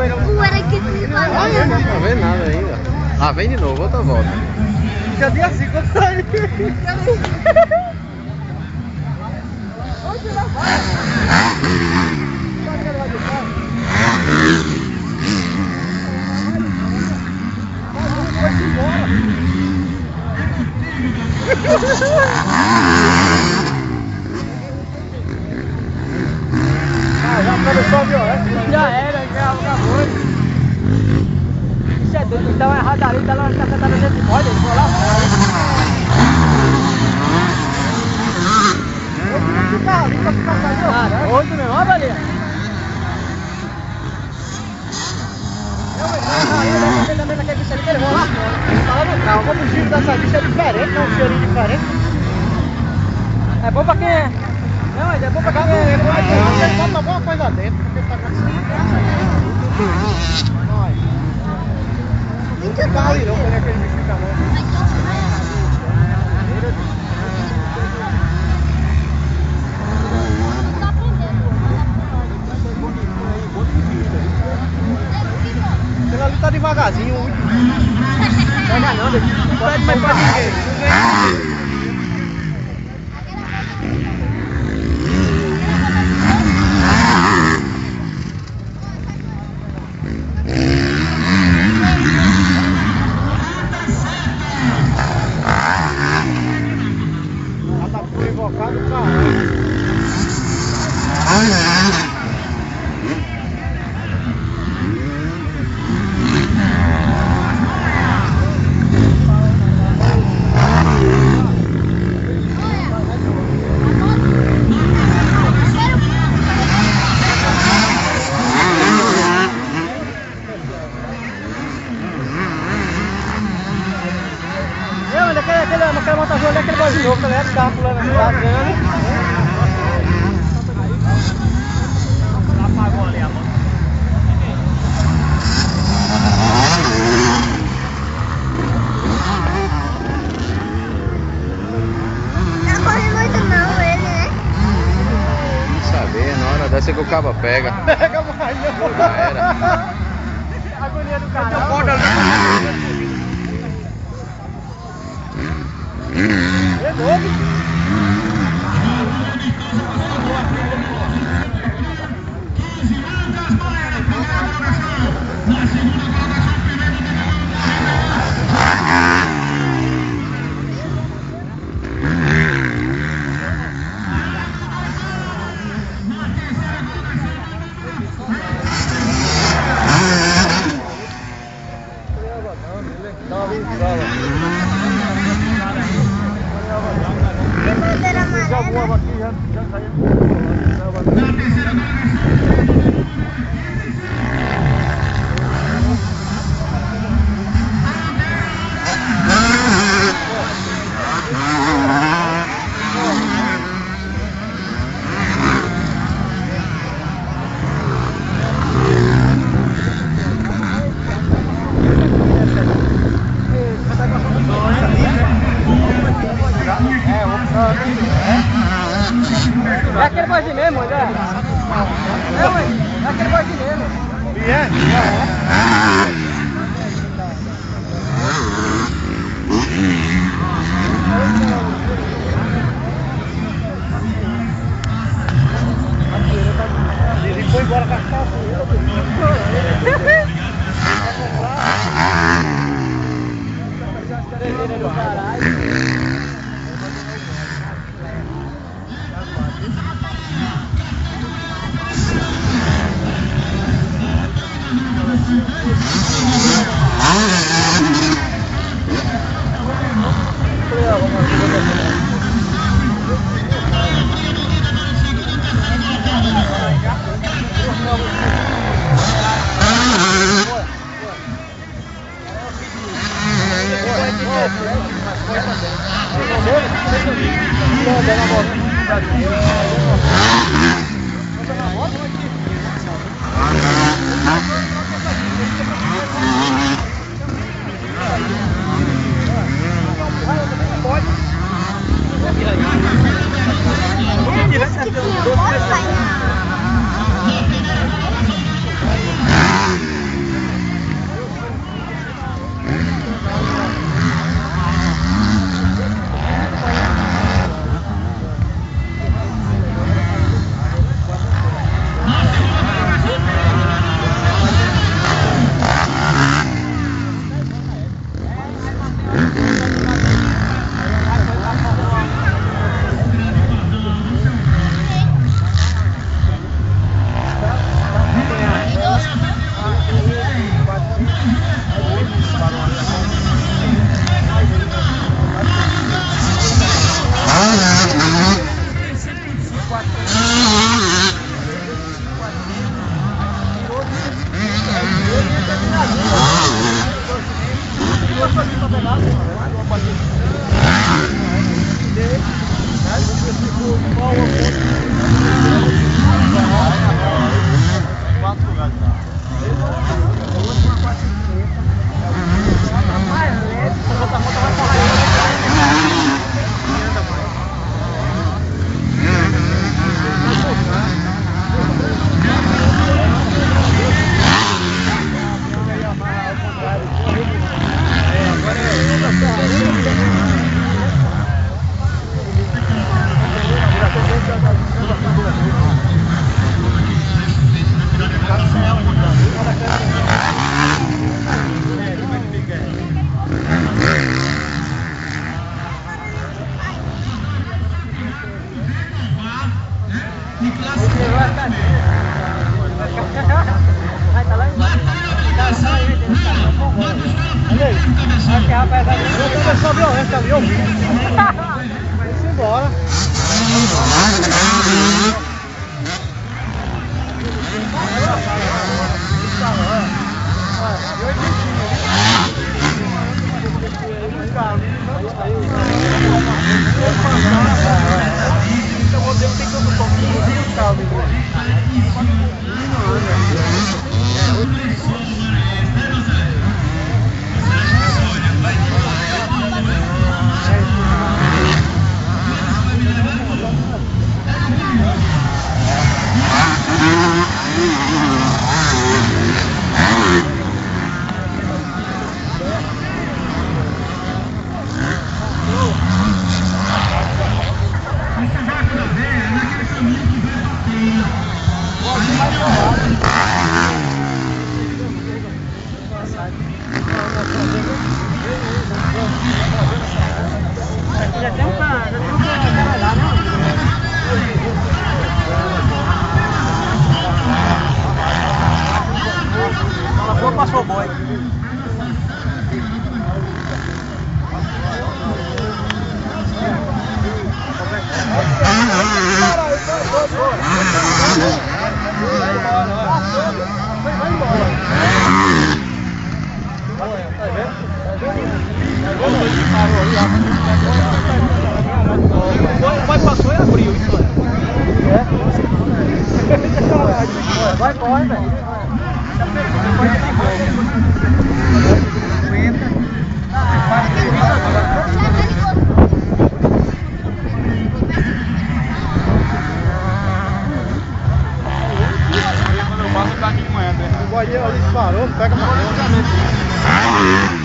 Não vê nada ainda. Ah, vem de novo, outra volta. Cadê assim quando sai? Já começou a violência? Já era, já acabou. Isso é doido, então é errado ali, tá lá, tá cantando dentro de bode, ele foi lá fora. Outro carro ali, pra ficar saindo. Outro mesmo, olha ali. Também daquele bicho ali que ele voa lá fora. Tá lá no carro, como o giro dessa bicha é diferente, não é um cheirinho diferente. É bom pra quem é. Não, mas é bom pra quem é. Ele bota alguma coisa dentro, porque tá acontecendo. Muito bom. Ali não, quando aquele bicho fica longe. Ele ali tá devagarzinho, muito. Pega não, não pede mais pra ninguém. Invocado o carro. Aquela montagem ali, aquele bagulho louco, né? Que tava pulando assim, apagou ali a moto. Não corre muito não, ele, né? Não saber, na hora dessa que o cabo pega. Pega mais, não. Já era. Agonia do carro. É novo. Já voava aqui, já saiu. Na terceira é aquele boizinho mesmo, André? É, mãe, é aquele boizinho mesmo. E é? Ele foi embora com a calça. Vai, tá lá embaixo. Acho que a rapaziada vai só violência ali, ouvindo. Vai-se embora. Já tem um cara lá, né? Ela foi, passou o boi. Vai passou e abriu isso aí. Vai, corre, velho. O boiadeiro ali disparou, pega uma mão.